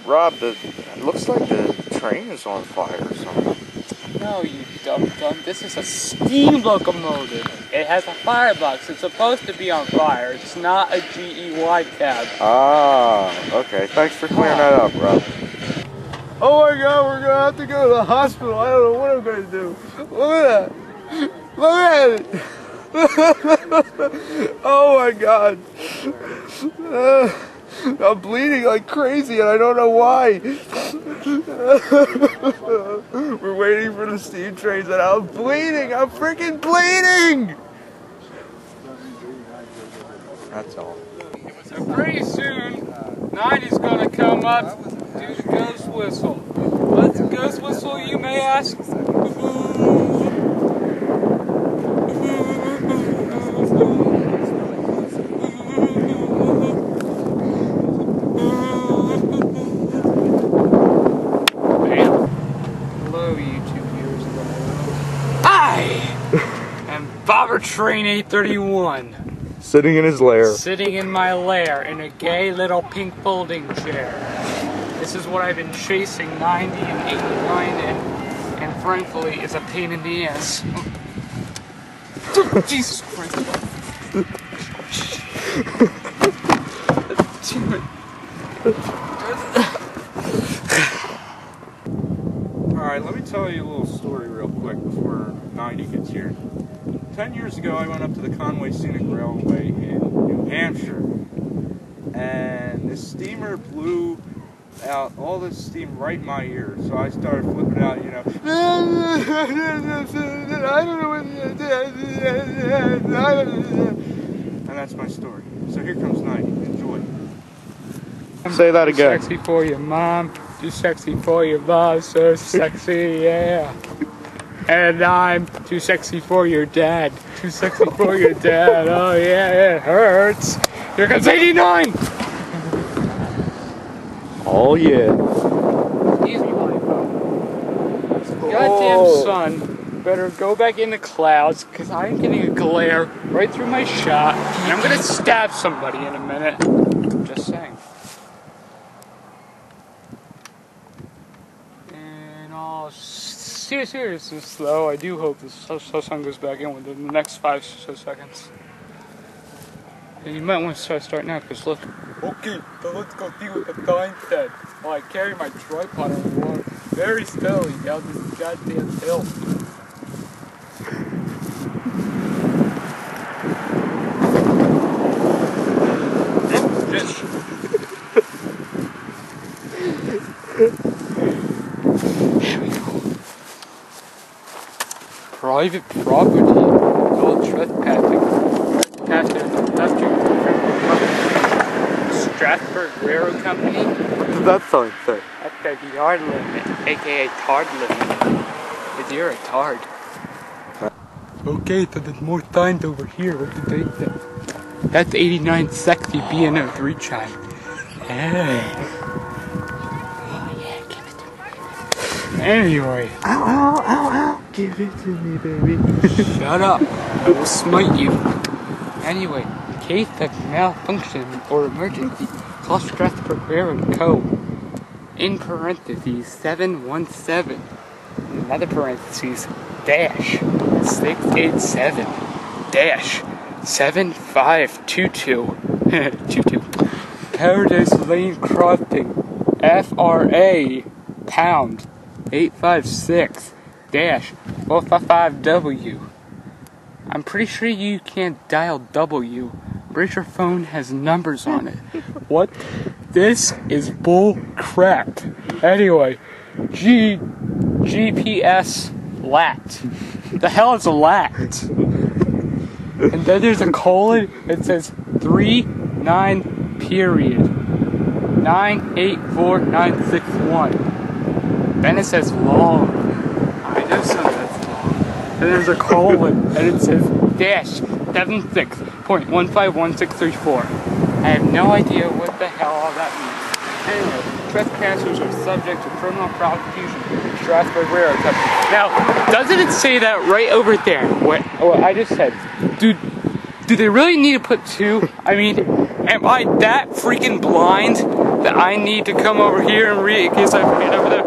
Rob, it looks like the train is on fire or something. No, you dumb. This is a steam locomotive. It has a firebox. It's supposed to be on fire. It's not a GEY cab. Ah, okay. Thanks for clearing that up, Rob. Oh my God, we're gonna have to go to the hospital. I don't know what I'm gonna do. Look at that. Look at it. Oh my God. I'm bleeding like crazy and I don't know why. We're waiting for the steam trains and I'm bleeding. I'm freaking bleeding. That's all. So pretty soon, 90's gonna come up, do the ghost whistle. What's the ghost whistle, you may ask? Hello, YouTube viewers. I am Bobber Train 831. Sitting in his lair. Sitting in my lair in a gay little pink folding chair. This is what I've been chasing 90 and 89 and frankly is a pain in the ass. Jesus Christ. Damn it. Alright, let me tell you a little story real quick before 90 gets here. 10 years ago, I went up to the Conway Scenic Railway in New Hampshire, and this steamer blew out all this steam right in my ear, so I started flipping out, you know. I don't know what. And that's my story. So here comes 90. Enjoy. Say that again. Too sexy for your mom, too sexy for your mom, so sexy, yeah. And I'm too sexy for your dad. Too sexy for your dad. Oh yeah, it hurts. Here comes 89! Oh yeah. Excuse me, my goddamn son better go back in the clouds, because I'm getting a glare right through my shot, and I'm gonna stab somebody in a minute. Just saying. And all serious and slow. I do hope this sun goes back in within the next 5 seconds. And you might want to start now, because look. Okay, so let's go deal with the time then. While I carry my tripod and walk very steadily down this goddamn hill. There we go. Private property. No trespassing. Strasburg Railroad Company. What does that sign say? That's the yard limit, aka tard limit. Because you're a tard. Okay, so there's more signs over here. What did they say? That's 89 sexy BNO3 chime. Hey. Oh yeah, give it to me. Anyway. Ow, ow, ow, ow. Give it to me, baby. Shut up. I will smite you. Anyway, in case of malfunction or emergency, call Strasburg Railroad Co. In parentheses 717. In another parentheses dash 687 dash 7522 22 Paradise Lane Crossing FRA pound 856 dash 455W. I'm pretty sure you can't dial W. I'm pretty sure phone has numbers on it. What? This is bull crap. Anyway, GPS lat. The hell is a lat? And then there's a colon that says 39 period 984961. Then it says long. I know something that's long. And there's a colon and it says dash 76.151634. I have no idea what the hell all that means. Anyway, trespassers are subject to criminal prosecution in Strasburg Railroad Company. Now, doesn't it say that right over there? What I just said. Do they really need to put two? I mean, am I that freaking blind? that I need to come over here and read because I forget over there.